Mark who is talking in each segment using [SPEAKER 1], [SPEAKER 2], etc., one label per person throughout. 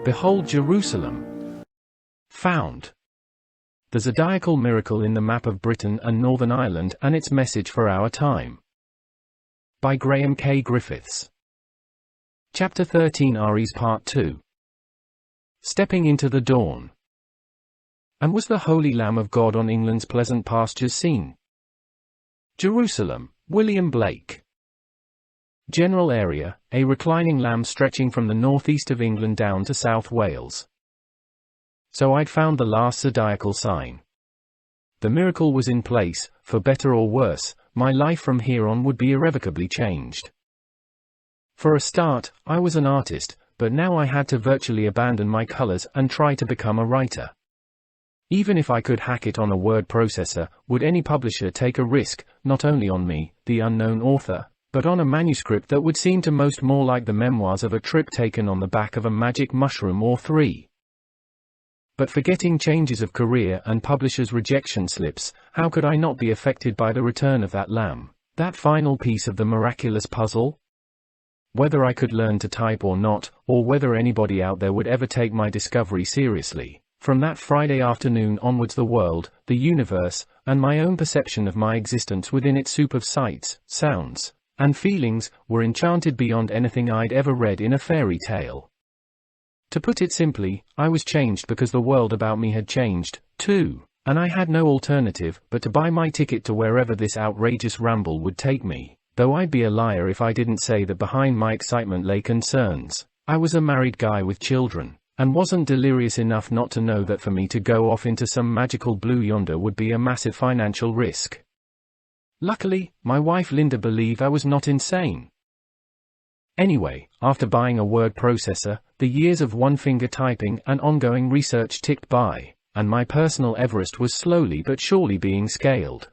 [SPEAKER 1] Behold Jerusalem. Found. The zodiacal miracle in the map of Britain and Northern Ireland and its message for our time. By Graham K. Griffiths. Chapter 13, Aries Part 2. Stepping into the dawn. And was the Holy Lamb of God on England's pleasant pastures seen? Jerusalem, William Blake. General area, a reclining lamb stretching from the northeast of England down to South Wales. So I'd found the last zodiacal sign. The miracle was in place, for better or worse, my life from here on would be irrevocably changed. For a start, I was an artist, but now I had to virtually abandon my colors and try to become a writer. Even if I could hack it on a word processor, would any publisher take a risk, not only on me, the unknown author, but on a manuscript that would seem to most more like the memoirs of a trip taken on the back of a magic mushroom or three? But forgetting changes of career and publishers' rejection slips, how could I not be affected by the return of that lamb, that final piece of the miraculous puzzle? Whether I could learn to type or not, or whether anybody out there would ever take my discovery seriously, from that Friday afternoon onwards the world, the universe, and my own perception of my existence within its soup of sights, sounds, and feelings, were enchanted beyond anything I'd ever read in a fairy tale. To put it simply, I was changed because the world about me had changed, too, and I had no alternative but to buy my ticket to wherever this outrageous ramble would take me, though I'd be a liar if I didn't say that behind my excitement lay concerns. I was a married guy with children, and wasn't delirious enough not to know that for me to go off into some magical blue yonder would be a massive financial risk. Luckily, my wife Linda believed I was not insane. Anyway, after buying a word processor, the years of one-finger typing and ongoing research ticked by, and my personal Everest was slowly but surely being scaled.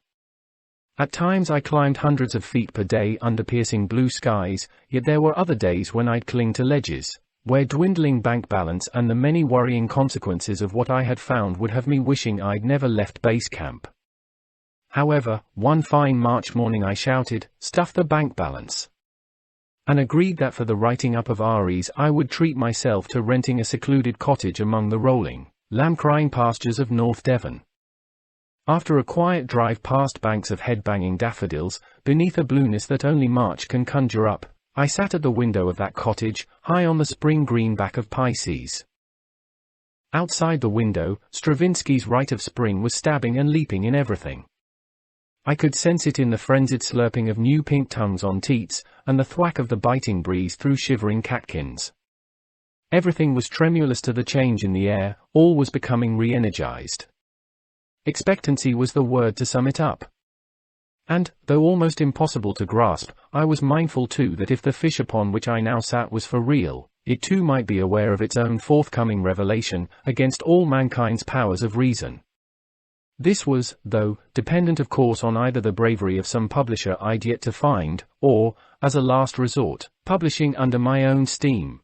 [SPEAKER 1] At times I climbed hundreds of feet per day under piercing blue skies, yet there were other days when I'd cling to ledges, where dwindling bank balance and the many worrying consequences of what I had found would have me wishing I'd never left base camp. However, one fine March morning I shouted, "Stuff the bank balance!" and agreed that for the writing up of Aries I would treat myself to renting a secluded cottage among the rolling, lamb-crying pastures of North Devon. After a quiet drive past banks of head-banging daffodils, beneath a blueness that only March can conjure up, I sat at the window of that cottage, high on the spring green back of Pisces. Outside the window, Stravinsky's Rite of Spring was stabbing and leaping in everything. I could sense it in the frenzied slurping of new pink tongues on teats, and the thwack of the biting breeze through shivering catkins. Everything was tremulous to the change in the air, all was becoming re-energized. Expectancy was the word to sum it up. And, though almost impossible to grasp, I was mindful too that if the fish upon which I now sat was for real, it too might be aware of its own forthcoming revelation, against all mankind's powers of reason. This was, though, dependent of course on either the bravery of some publisher I'd yet to find, or, as a last resort, publishing under my own steam.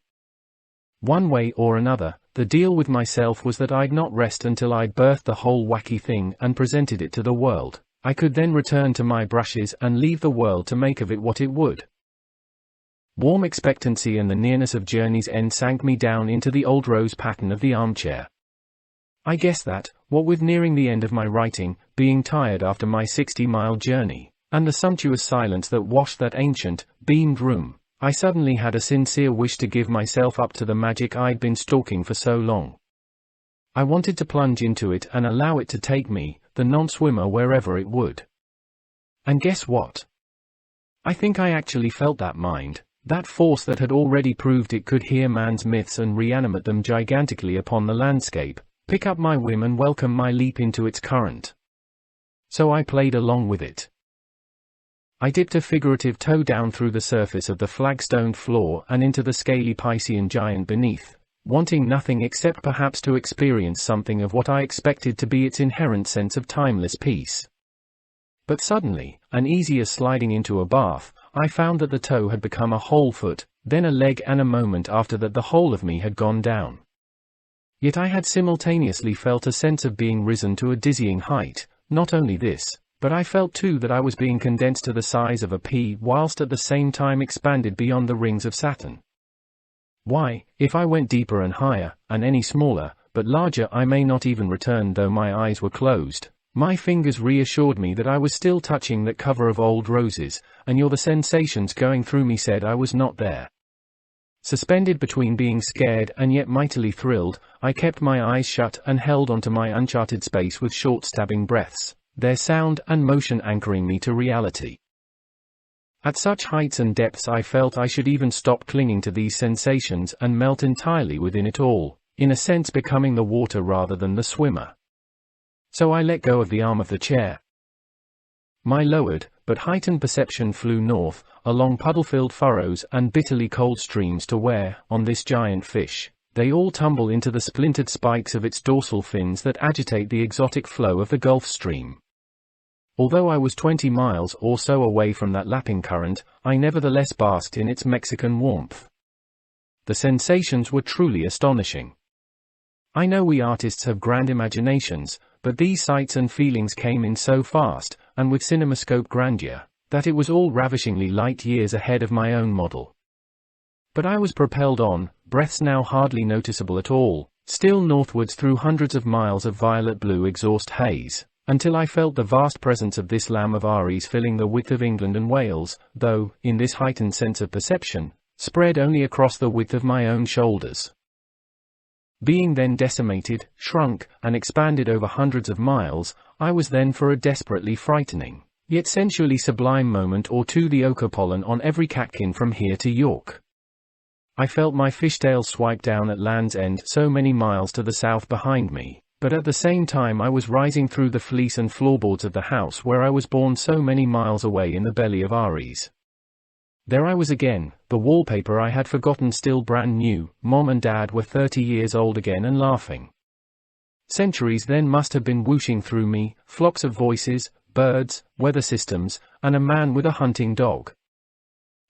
[SPEAKER 1] One way or another, the deal with myself was that I'd not rest until I'd birthed the whole wacky thing and presented it to the world. I could then return to my brushes and leave the world to make of it what it would. Warm expectancy and the nearness of journey's end sank me down into the old rose pattern of the armchair. I guess that, what with nearing the end of my writing, being tired after my 60-mile journey, and the sumptuous silence that washed that ancient, beamed room, I suddenly had a sincere wish to give myself up to the magic I'd been stalking for so long. I wanted to plunge into it and allow it to take me, the non-swimmer, wherever it would. And guess what? I think I actually felt that mind, that force that had already proved it could hear man's myths and reanimate them gigantically upon the landscape, pick up my whim and welcome my leap into its current. So I played along with it. I dipped a figurative toe down through the surface of the flagstoned floor and into the scaly Piscean giant beneath, wanting nothing except perhaps to experience something of what I expected to be its inherent sense of timeless peace. But suddenly, uneasy as sliding into a bath, I found that the toe had become a whole foot, then a leg, and a moment after that the whole of me had gone down. Yet I had simultaneously felt a sense of being risen to a dizzying height. Not only this, but I felt too that I was being condensed to the size of a pea whilst at the same time expanded beyond the rings of Saturn. Why, if I went deeper and higher, and any smaller, but larger, I may not even return though my eyes were closed. My fingers reassured me that I was still touching that cover of old roses, and the sensations going through me said I was not there. Suspended between being scared and yet mightily thrilled, I kept my eyes shut and held onto my uncharted space with short stabbing breaths, their sound and motion anchoring me to reality. At such heights and depths I felt I should even stop clinging to these sensations and melt entirely within it all, in a sense becoming the water rather than the swimmer. So I let go of the arm of the chair. My lowered, but heightened perception flew north, along puddle-filled furrows and bitterly cold streams to where, on this giant fish, they all tumble into the splintered spikes of its dorsal fins that agitate the exotic flow of the Gulf Stream. Although I was 20 miles or so away from that lapping current, I nevertheless basked in its Mexican warmth. The sensations were truly astonishing. I know we artists have grand imaginations, but these sights and feelings came in so fast, and with cinemascope grandeur, that it was all ravishingly light years ahead of my own model. But I was propelled on, breaths now hardly noticeable at all, still northwards through hundreds of miles of violet-blue exhaust haze, until I felt the vast presence of this lamb of Aries filling the width of England and Wales, though, in this heightened sense of perception, spread only across the width of my own shoulders. Being then decimated, shrunk, and expanded over hundreds of miles, I was then for a desperately frightening, yet sensually sublime moment or two the ochre pollen on every catkin from here to York. I felt my fishtail swipe down at Land's End so many miles to the south behind me, but at the same time I was rising through the fleece and floorboards of the house where I was born so many miles away in the belly of Aries. There I was again, the wallpaper I had forgotten still brand new, Mom and Dad were 30 years old again and laughing. Centuries then must have been whooshing through me, flocks of voices, birds, weather systems, and a man with a hunting dog.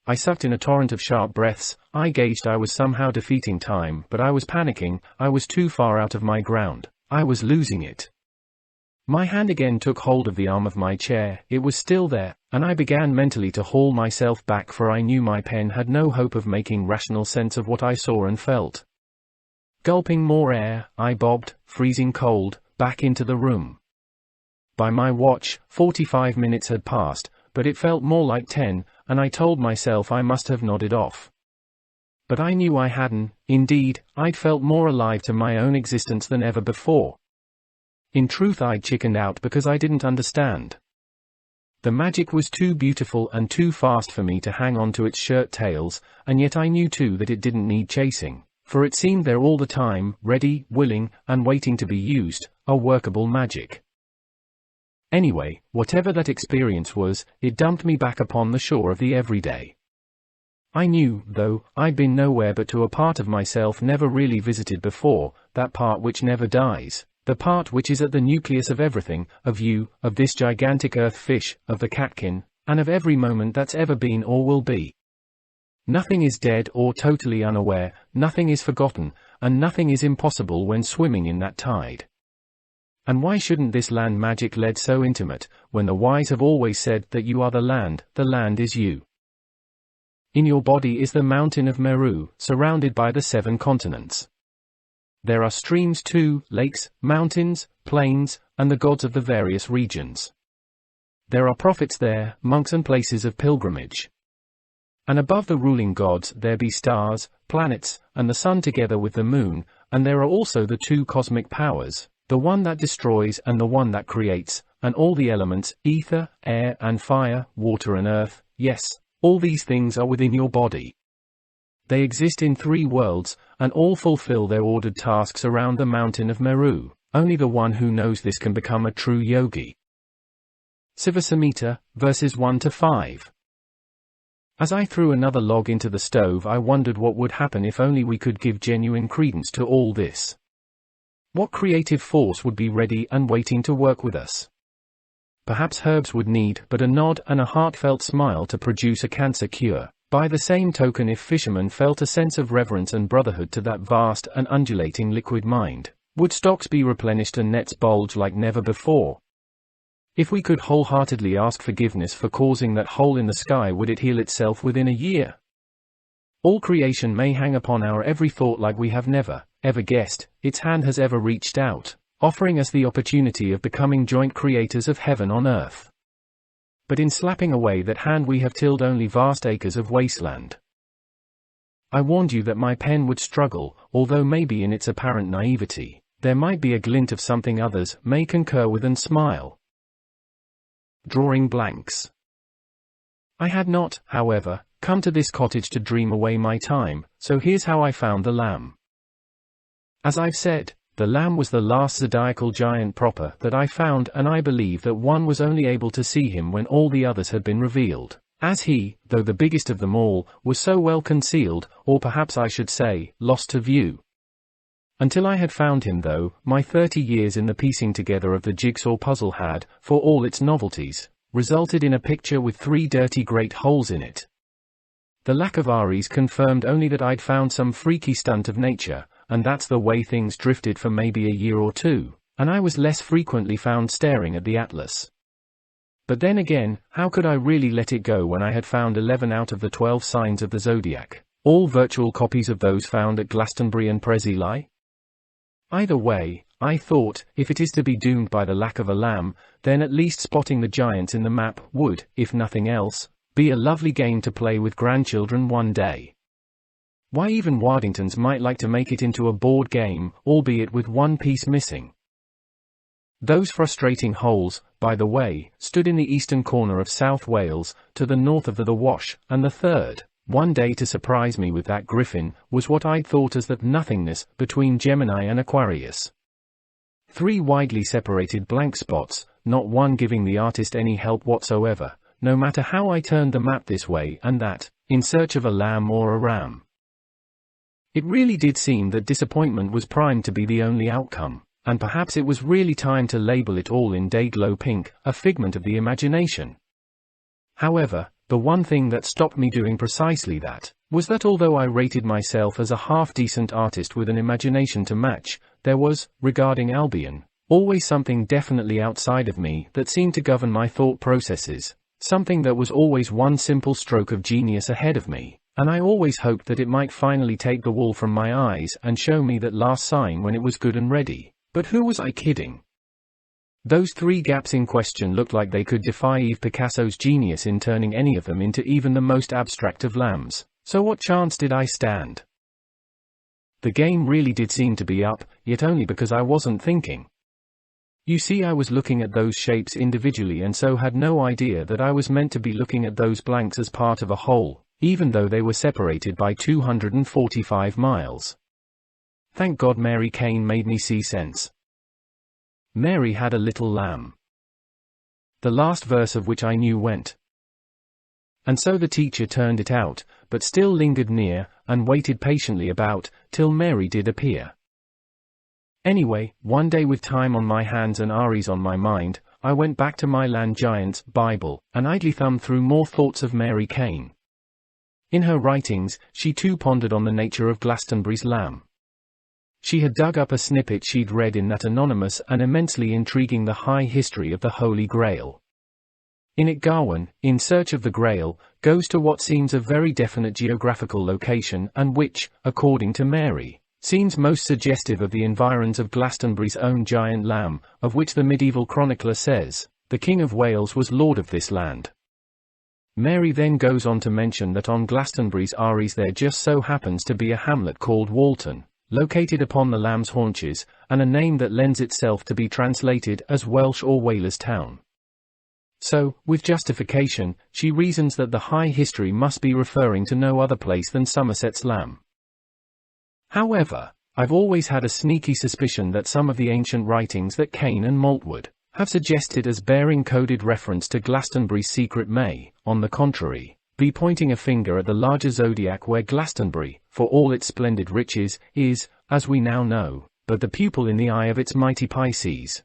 [SPEAKER 1] I sucked in a torrent of sharp breaths. I gauged I was somehow defeating time, but I was panicking, I was too far out of my ground, I was losing it. My hand again took hold of the arm of my chair, it was still there, and I began mentally to haul myself back, for I knew my pen had no hope of making rational sense of what I saw and felt. Gulping more air, I bobbed, freezing cold, back into the room. By my watch, 45 minutes had passed, but it felt more like 10, and I told myself I must have nodded off. But I knew I hadn't. Indeed, I'd felt more alive to my own existence than ever before. In truth, I'd chickened out because I didn't understand. The magic was too beautiful and too fast for me to hang on to its shirt tails, and yet I knew too that it didn't need chasing, for it seemed there all the time, ready, willing, and waiting to be used, a workable magic. Anyway, whatever that experience was, it dumped me back upon the shore of the everyday. I knew, though, I'd been nowhere but to a part of myself never really visited before, that part which never dies. The part which is at the nucleus of everything, of you, of this gigantic earth fish, of the catkin, and of every moment that's ever been or will be. Nothing is dead or totally unaware, nothing is forgotten, and nothing is impossible when swimming in that tide. And why shouldn't this land magic lead so intimate, when the wise have always said that you are the land is you. In your body is the mountain of Meru, surrounded by the 7 continents. There are streams too, lakes, mountains, plains, and the gods of the various regions. There are prophets there, monks and places of pilgrimage. And above the ruling gods there be stars, planets, and the sun together with the moon, and there are also the 2 cosmic powers, the one that destroys and the one that creates, and all the elements, ether, air and fire, water and earth, yes, all these things are within your body. They exist in 3 worlds, and all fulfill their ordered tasks around the mountain of Meru. Only the one who knows this can become a true yogi. Sivasamhita, verses 1-5. As I threw another log into the stove, I wondered what would happen if only we could give genuine credence to all this. What creative force would be ready and waiting to work with us? Perhaps herbs would need but a nod and a heartfelt smile to produce a cancer cure. By the same token, if fishermen felt a sense of reverence and brotherhood to that vast and undulating liquid mind, would stocks be replenished and nets bulge like never before? If we could wholeheartedly ask forgiveness for causing that hole in the sky, would it heal itself within a year? All creation may hang upon our every thought like we have never, ever guessed, its hand has ever reached out, offering us the opportunity of becoming joint creators of heaven on earth. But in slapping away that hand we have tilled only vast acres of wasteland. I warned you that my pen would struggle, although maybe in its apparent naivety, there might be a glint of something others may concur with and smile. Drawing blanks. I had not, however, come to this cottage to dream away my time, so here's how I found the lamb. As I've said, the lamb was the last zodiacal giant proper that I found, and I believe that one was only able to see him when all the others had been revealed, as he, though the biggest of them all, was so well concealed, or perhaps I should say, lost to view. Until I had found him though, my 30 years in the piecing together of the jigsaw puzzle had, for all its novelties, resulted in a picture with 3 dirty great holes in it. The lack of Aries confirmed only that I'd found some freaky stunt of nature, and that's the way things drifted for maybe a year or two, and I was less frequently found staring at the atlas. But then again, how could I really let it go when I had found 11 out of the 12 signs of the zodiac, all virtual copies of those found at Glastonbury and Preseli? Either way, I thought, if it is to be doomed by the lack of a lamb, then at least spotting the giants in the map would, if nothing else, be a lovely game to play with grandchildren one day. Why, even Waddingtons might like to make it into a board game, albeit with one piece missing. Those frustrating holes, by the way, stood in the eastern corner of South Wales, to the north of the Wash, and the third, one day to surprise me with that griffin, was what I'd thought as that nothingness between Gemini and Aquarius. 3 widely separated blank spots, not one giving the artist any help whatsoever, no matter how I turned the map this way and that, in search of a lamb or a ram. It really did seem that disappointment was primed to be the only outcome, and perhaps it was really time to label it all in day-glow pink, a figment of the imagination. However, the one thing that stopped me doing precisely that, was that although I rated myself as a half-decent artist with an imagination to match, there was, regarding Albion, always something definitely outside of me that seemed to govern my thought processes, something that was always one simple stroke of genius ahead of me. And I always hoped that it might finally take the wool from my eyes and show me that last sign when it was good and ready. But who was I kidding? Those 3 gaps in question looked like they could defy Yves Picasso's genius in turning any of them into even the most abstract of lambs. So what chance did I stand? The game really did seem to be up, yet only because I wasn't thinking. You see, I was looking at those shapes individually and so had no idea that I was meant to be looking at those blanks as part of a whole, even though they were separated by 245 miles. Thank God Mary Kane made me see sense. Mary had a little lamb. The last verse of which I knew went. And so the teacher turned it out, but still lingered near, and waited patiently about, till Mary did appear. Anyway, one day with time on my hands and Aries on my mind, I went back to my land giant's Bible, and idly thumbed through more thoughts of Mary Kane. In her writings, she too pondered on the nature of Glastonbury's lamb. She had dug up a snippet she'd read in that anonymous and immensely intriguing The High History of the Holy Grail. In it Gawain, in search of the Grail, goes to what seems a very definite geographical location and which, according to Mary, seems most suggestive of the environs of Glastonbury's own giant lamb, of which the medieval chronicler says, the King of Wales was lord of this land. Mary then goes on to mention that on Glastonbury's Aries there just so happens to be a hamlet called Walton, located upon the lamb's haunches, and a name that lends itself to be translated as Welsh or Whalers Town. So, with justification, she reasons that the High History must be referring to no other place than Somerset's lamb. However, I've always had a sneaky suspicion that some of the ancient writings that Kane and Maltwood have suggested as bearing coded reference to Glastonbury's secret may, on the contrary, be pointing a finger at the larger zodiac where Glastonbury, for all its splendid riches, is, as we now know, but the pupil in the eye of its mighty Pisces.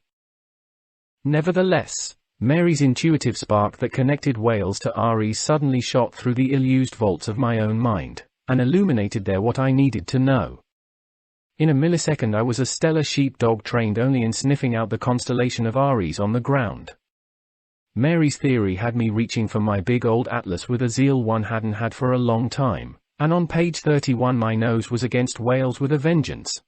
[SPEAKER 1] Nevertheless, Mary's intuitive spark that connected Wales to Aries suddenly shot through the ill-used vaults of my own mind, and illuminated there what I needed to know. In a millisecond I was a stellar sheepdog trained only in sniffing out the constellation of Aries on the ground. Mary's theory had me reaching for my big old atlas with a zeal one hadn't had for a long time, And on page 31 my nose was against Wales with a vengeance.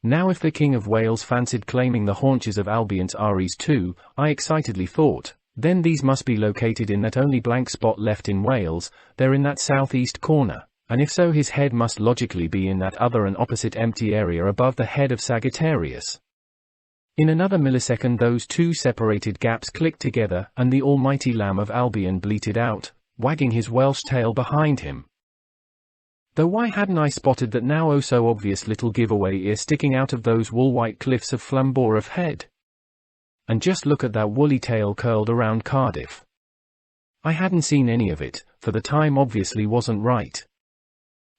[SPEAKER 1] Now if the King of Wales fancied claiming the haunches of Albion's Aries too, I excitedly thought, then these must be located in that only blank spot left in Wales, they're in that southeast corner, and if so his head must logically be in that other and opposite empty area above the head of Sagittarius. In another millisecond those two separated gaps clicked together and the almighty Lamb of Albion bleated out, wagging his Welsh tail behind him. Though why hadn't I spotted that now oh so obvious little giveaway ear sticking out of those wool-white cliffs of Flamborough Head? And just look at that woolly tail curled around Cardiff. I hadn't seen any of it, for the time obviously wasn't right.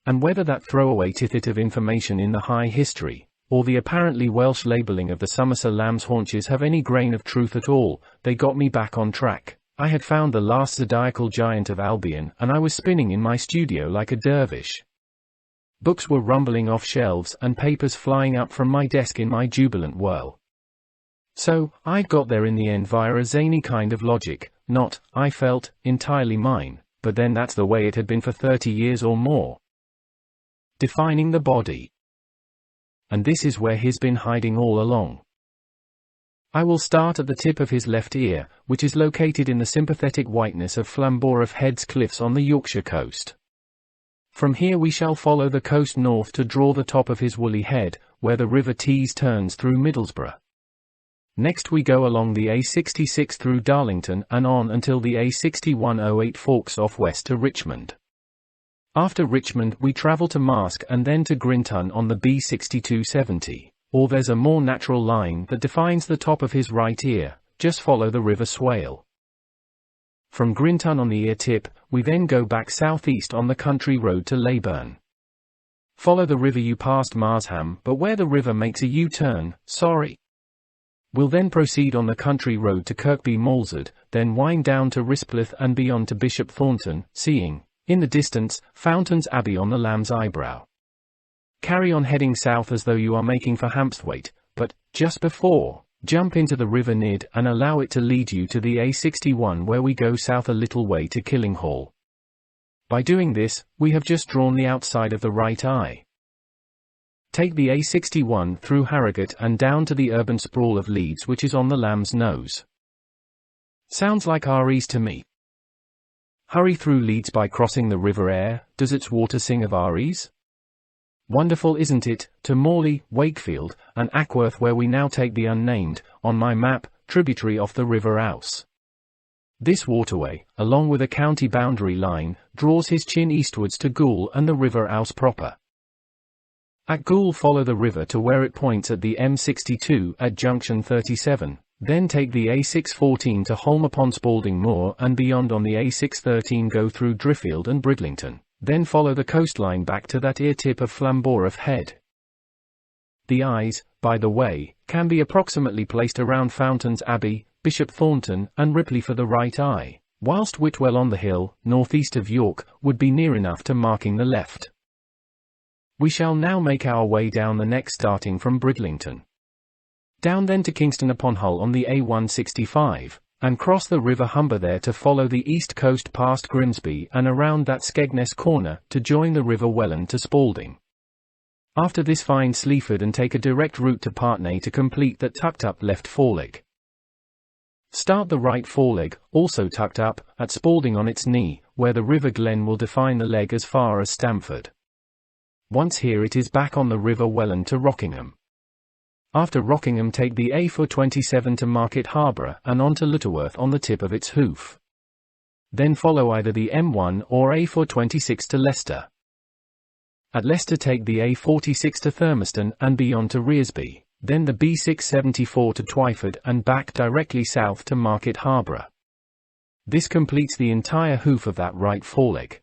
[SPEAKER 1] And whether that throwaway tidbit of information in the high history, or the apparently Welsh labelling of the Somerset lamb's haunches have any grain of truth at all, they got me back on track. I had found the last zodiacal giant of Albion and I was spinning in my studio like a dervish. Books were rumbling off shelves and papers flying up from my desk in my jubilant whirl. So, I'd got there in the end via a zany kind of logic, not, I felt, entirely mine, but then that's the way it had been for 30 years or more. Defining the body. And this is where he's been hiding all along. I will start at the tip of his left ear, which is located in the sympathetic whiteness of Flamborough Head's cliffs on the Yorkshire coast. From here we shall follow the coast north to draw the top of his woolly head, where the River Tees turns through Middlesbrough. Next we go along the A66 through Darlington and on until the A6108 forks off west to Richmond. After Richmond we travel to Marske and then to Grinton on the B6270. Or there's a more natural line that defines the top of his right ear, just follow the River Swale. From Grinton on the ear tip, we then go back southeast on the country road to Leyburn. Follow the river you past Marsham, but where the river makes a U-turn, sorry. We'll then proceed on the country road to Kirkby Malsard, then wind down to Rispleth and beyond to Bishop Thornton, seeing, in the distance, Fountains Abbey on the Lamb's Eyebrow. Carry on heading south as though you are making for Hampthwaite, but, just before, jump into the River Nid and allow it to lead you to the A61 where we go south a little way to Killinghall. By doing this, we have just drawn the outside of the right eye. Take the A61 through Harrogate and down to the urban sprawl of Leeds which is on the Lamb's Nose. Sounds like Aries to me. Hurry through Leeds by crossing the River Aire, does its water sing of Aries? Wonderful isn't it, to Morley, Wakefield, and Ackworth where we now take the unnamed, on my map, tributary off the River Ouse. This waterway, along with a county boundary line, draws his chin eastwards to Goole and the River Ouse proper. At Goole follow the river to where it points at the M62 at junction 37, then take the A614 to Holme upon Spalding Moor and beyond on the A613 go through Driffield and Bridlington. Then follow the coastline back to that ear tip of Flamborough Head. The eyes, by the way, can be approximately placed around Fountains Abbey, Bishop Thornton, and Ripley for the right eye, whilst Whitwell on the hill, northeast of York, would be near enough to marking the left. We shall now make our way down the neck starting from Bridlington. Down then to Kingston upon Hull on the A165. And cross the River Humber there to follow the east coast past Grimsby and around that Skegness corner to join the River Welland to Spalding. After this find Sleaford and take a direct route to Partney to complete that tucked up left foreleg. Start the right foreleg, also tucked up, at Spalding on its knee, where the River Glen will define the leg as far as Stamford. Once here it is back on the River Welland to Rockingham. After Rockingham take the A427 to Market Harborough and on to Lutterworth on the tip of its hoof. Then follow either the M1 or A426 to Leicester. At Leicester take the A46 to Thurmaston and beyond to Rearsby, then the B674 to Twyford and back directly south to Market Harborough. This completes the entire hoof of that right foreleg.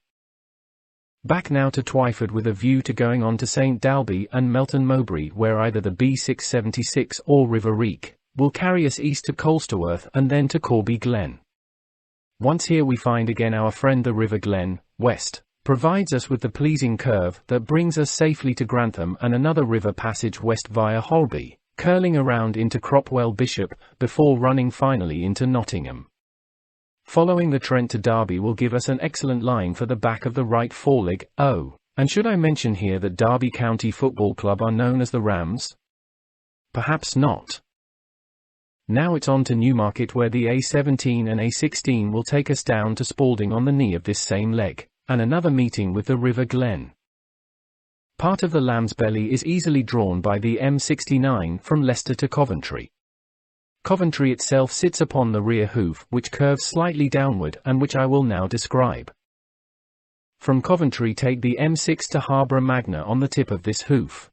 [SPEAKER 1] Back now to Twyford with a view to going on to St Dalby and Melton Mowbray where either the B676 or River Reek will carry us east to Colsterworth and then to Corby Glen. Once here we find again our friend the River Glen, west, provides us with the pleasing curve that brings us safely to Grantham and another river passage west via Holby, curling around into Cropwell Bishop, before running finally into Nottingham. Following the Trent to Derby will give us an excellent line for the back of the right foreleg. Oh, and should I mention here that Derby County Football Club are known as the Rams? Perhaps not. Now it's on to Newmarket, where the A17 and A16 will take us down to Spalding on the knee of this same leg, and another meeting with the River Glen. Part of the Lamb's Belly is easily drawn by the M69 from Leicester to Coventry. Coventry itself sits upon the rear hoof, which curves slightly downward and which I will now describe. From Coventry take the M6 to Harborough Magna on the tip of this hoof.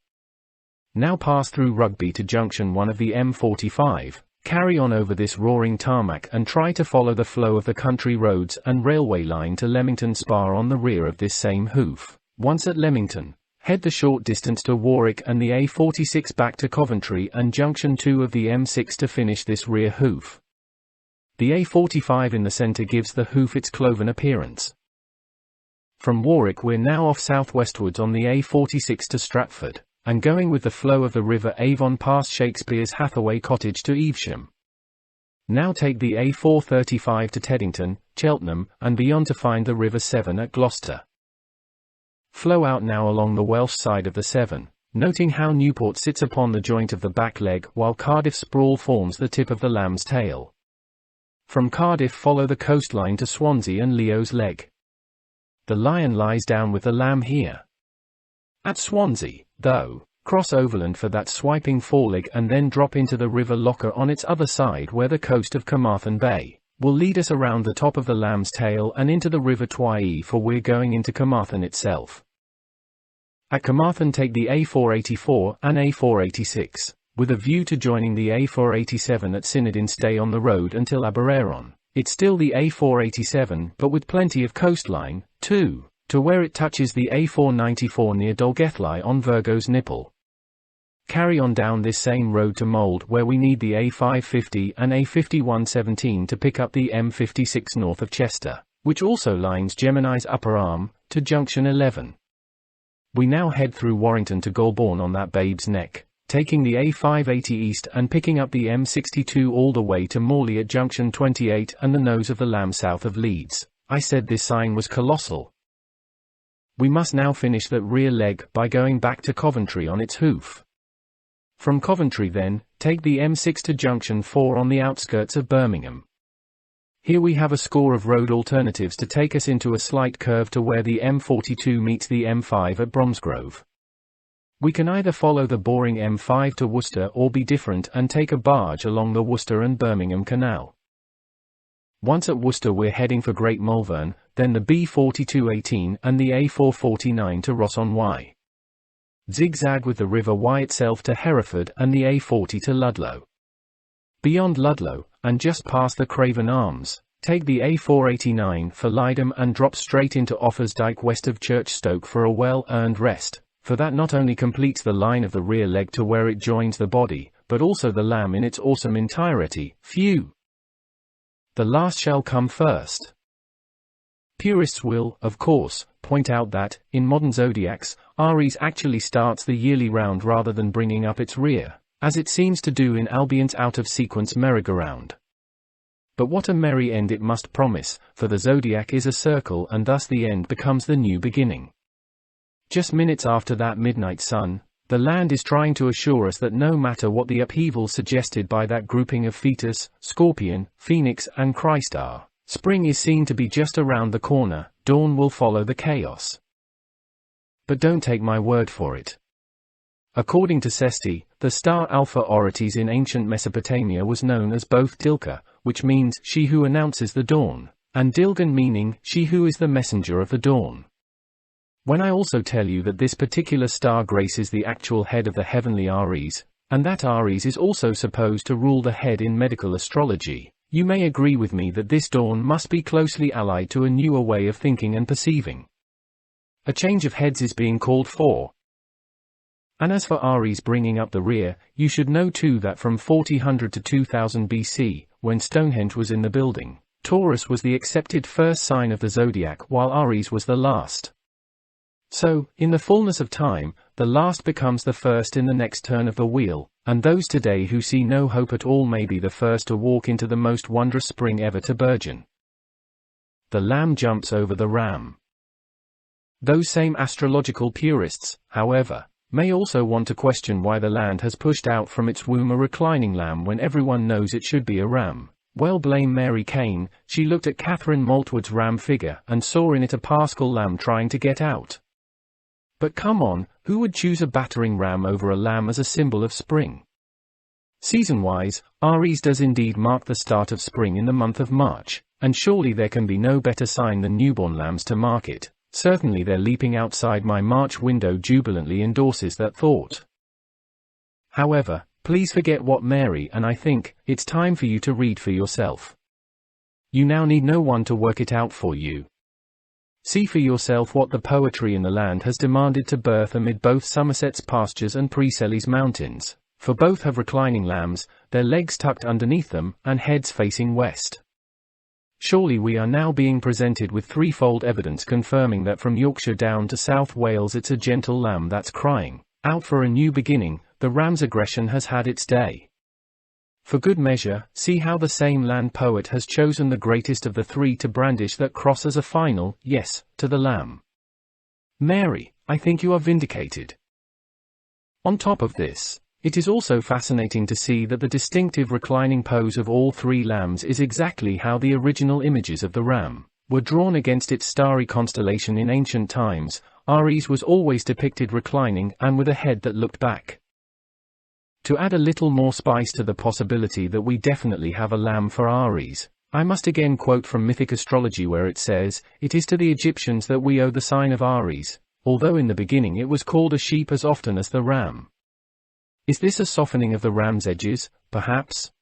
[SPEAKER 1] Now pass through Rugby to junction 1 of the M45, carry on over this roaring tarmac and try to follow the flow of the country roads and railway line to Leamington Spa on the rear of this same hoof. Once at Leamington, head the short distance to Warwick and the A46 back to Coventry and junction 2 of the M6 to finish this rear hoof. The A45 in the centre gives the hoof its cloven appearance. From Warwick we're now off southwestwards on the A46 to Stratford, and going with the flow of the River Avon past Shakespeare's Hathaway Cottage to Evesham. Now take the A435 to Teddington, Cheltenham, and beyond to find the River Severn at Gloucester. Flow out now along the Welsh side of the Severn, noting how Newport sits upon the joint of the back leg while Cardiff Sprawl forms the tip of the Lamb's tail. From Cardiff follow the coastline to Swansea and Leo's Leg. The Lion lies down with the Lamb here. At Swansea, though, cross overland for that swiping foreleg and then drop into the River Locher on its other side where the coast of Carmarthen Bay will lead us around the top of the Lamb's tail and into the River Tweed, for we're going into Carmarthen itself. At Carmarthen take the A484 and A486, with a view to joining the A487 at Synodin. Stay on the road until Aberaeron. It's still the A487 but with plenty of coastline, too, to where it touches the A494 near Dolgethly on Virgo's Nipple. Carry on down this same road to Mould, where we need the A550 and A5117 to pick up the M56 north of Chester, which also lines Gemini's upper arm, to junction 11. We now head through Warrington to Golborne on that babe's neck, taking the A580 east and picking up the M62 all the way to Morley at junction 28 and the nose of the Lamb south of Leeds. I said this sign was colossal. We must now finish that rear leg by going back to Coventry on its hoof. From Coventry then, take the M6 to junction 4 on the outskirts of Birmingham. Here we have a score of road alternatives to take us into a slight curve to where the M42 meets the M5 at Bromsgrove. We can either follow the boring M5 to Worcester or be different and take a barge along the Worcester and Birmingham Canal. Once at Worcester we're heading for Great Malvern, then the B4218 and the A449 to Ross-on-Wye. Zigzag with the River Wye itself to Hereford and the A40 to Ludlow. Beyond Ludlow, and just past the Craven Arms, take the A489 for Lydham and drop straight into Offarsdyke west of Churchstoke for a well-earned rest, for that not only completes the line of the rear leg to where it joins the body, but also the Lamb in its awesome entirety. Phew! The last shall come first. Purists will, of course, point out that, in modern zodiacs, Aries actually starts the yearly round rather than bringing up its rear, as it seems to do in Albion's out-of-sequence merry-go-round. But what a merry end it must promise, for the zodiac is a circle and thus the end becomes the new beginning. Just minutes after that midnight sun, the land is trying to assure us that no matter what the upheaval suggested by that grouping of Thetis, Scorpion, Phoenix and Christ are, spring is seen to be just around the corner, dawn will follow the chaos. But don't take my word for it. According to Sesti, the star Alpha Orites in ancient Mesopotamia was known as both Dilka, which means she who announces the dawn, and Dilgan meaning she who is the messenger of the dawn. When I also tell you that this particular star graces the actual head of the heavenly Aries, and that Aries is also supposed to rule the head in medical astrology, you may agree with me that this dawn must be closely allied to a newer way of thinking and perceiving. A change of heads is being called for. And as for Aries bringing up the rear, you should know too that from 4000 to 2000 BC, when Stonehenge was in the building, Taurus was the accepted first sign of the zodiac while Aries was the last. So, in the fullness of time, the last becomes the first in the next turn of the wheel, and those today who see no hope at all may be the first to walk into the most wondrous spring ever to burgeon. The lamb jumps over the ram. Those same astrological purists, however, may also want to question why the land has pushed out from its womb a reclining lamb when everyone knows it should be a ram. Well, blame Mary Kane. She looked at Catherine Maltwood's ram figure and saw in it a paschal lamb trying to get out. But come on, who would choose a battering ram over a lamb as a symbol of spring? Season-wise, Aries does indeed mark the start of spring in the month of March, and surely there can be no better sign than newborn lambs to mark it. Certainly their leaping outside my March window jubilantly endorses that thought. However, please forget what Mary and I think. It's time for you to read for yourself. You now need no one to work it out for you. See for yourself what the poetry in the land has demanded to birth amid both Somerset's pastures and Presely's mountains, for both have reclining lambs, their legs tucked underneath them, and heads facing west. Surely we are now being presented with threefold evidence confirming that from Yorkshire down to South Wales it's a gentle lamb that's crying out for a new beginning. The ram's aggression has had its day. For good measure, see how the same land poet has chosen the greatest of the three to brandish that cross as a final yes to the lamb. Mary, I think you are vindicated. On top of this, it is also fascinating to see that the distinctive reclining pose of all three lambs is exactly how the original images of the ram were drawn against its starry constellation in ancient times. Aries was always depicted reclining and with a head that looked back. To add a little more spice to the possibility that we definitely have a lamb for Aries, I must again quote from mythic astrology where it says, "It is to the Egyptians that we owe the sign of Aries, although in the beginning it was called a sheep as often as the ram." Is this a softening of the ram's edges, perhaps?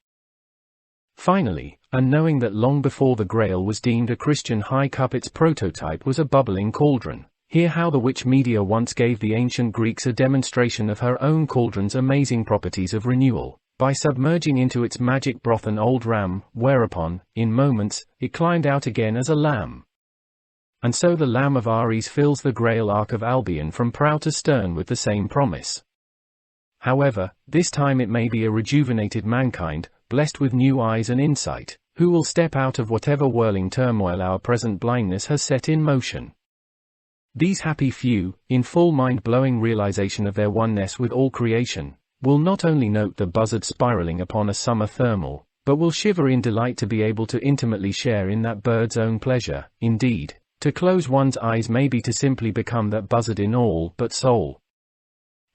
[SPEAKER 1] Finally, and knowing that long before the Grail was deemed a Christian high cup its prototype was a bubbling cauldron, hear how the witch Medea once gave the ancient Greeks a demonstration of her own cauldron's amazing properties of renewal, by submerging into its magic broth an old ram, whereupon, in moments, it climbed out again as a lamb. And so the Lamb of Aries fills the Grail Ark of Albion from prow to stern with the same promise. However, this time it may be a rejuvenated mankind, blessed with new eyes and insight, who will step out of whatever whirling turmoil our present blindness has set in motion. These happy few, in full mind-blowing realization of their oneness with all creation, will not only note the buzzard spiraling upon a summer thermal, but will shiver in delight to be able to intimately share in that bird's own pleasure. Indeed, to close one's eyes may be to simply become that buzzard in all but soul.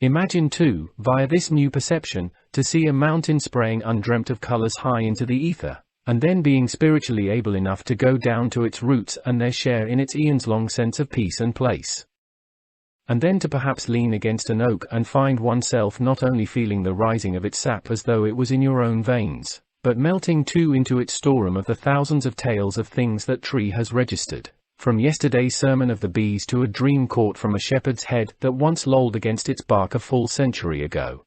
[SPEAKER 1] Imagine too, via this new perception, to see a mountain spraying undreamt of colors high into the ether, and then being spiritually able enough to go down to its roots and their share in its eons-long sense of peace and place. And then to perhaps lean against an oak and find oneself not only feeling the rising of its sap as though it was in your own veins, but melting too into its storeroom of the thousands of tales of things that tree has registered. From yesterday's sermon of the bees to a dream caught from a shepherd's head that once lolled against its bark a full century ago.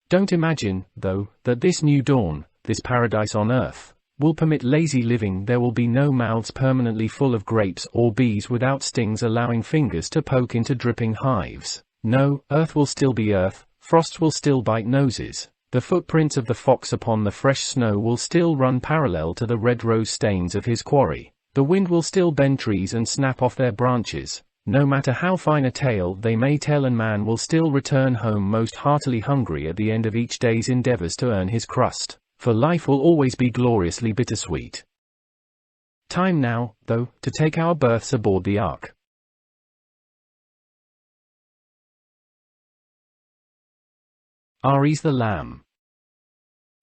[SPEAKER 1] Don't imagine, though, that this new dawn, this paradise on earth, will permit lazy living. There will be no mouths permanently full of grapes or bees without stings allowing fingers to poke into dripping hives. No, earth will still be earth, frosts will still bite noses, the footprints of the fox upon the fresh snow will still run parallel to the red rose stains of his quarry. The wind will still bend trees and snap off their branches, no matter how fine a tale they may tell, and man will still return home most heartily hungry at the end of each day's endeavors to earn his crust, for life will always be gloriously bittersweet. Time now, though, to take our berths aboard the Ark. Aries the Lamb.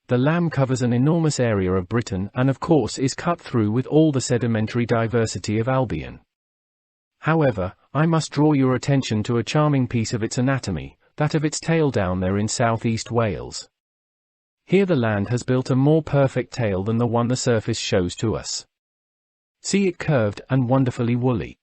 [SPEAKER 1] The lamb covers an enormous area of Britain and of course is cut through with all the sedimentary diversity of Albion. However, I must draw your attention to a charming piece of its anatomy, that of its tail down there in southeast Wales. Here the land has built a more perfect tail than the one the surface shows to us. See it curved and wonderfully woolly.